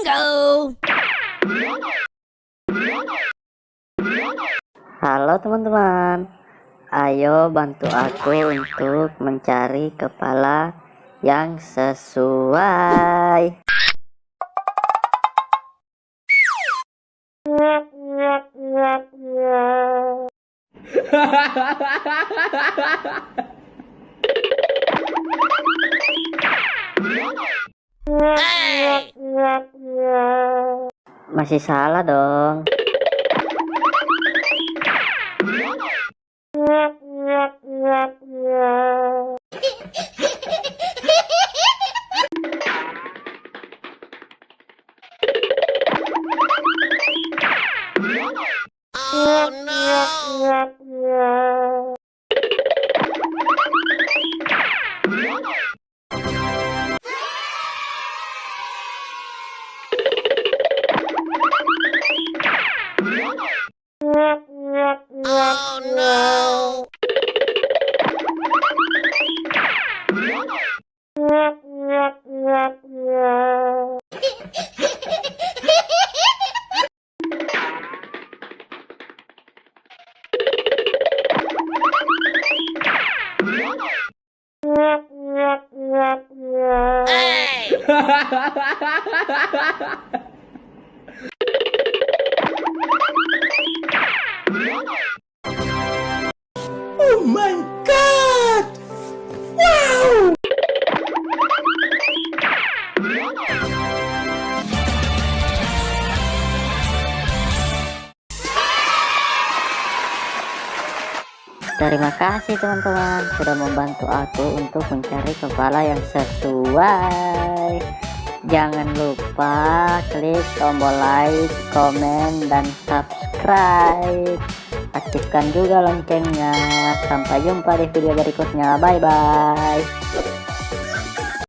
Bingo! Halo teman-teman, ayo bantu aku untuk mencari kepala yang sesuai. Hey! Masih salah dong. Oh no! Oh no! Hey! Oh my god! Wow! Terima kasih teman-teman sudah membantu aku untuk mencari kepala yang sesuai. Jangan lupa klik tombol like, komen, dan subscribe. Aktifkan juga loncengnya. Sampai jumpa di video berikutnya. Bye bye.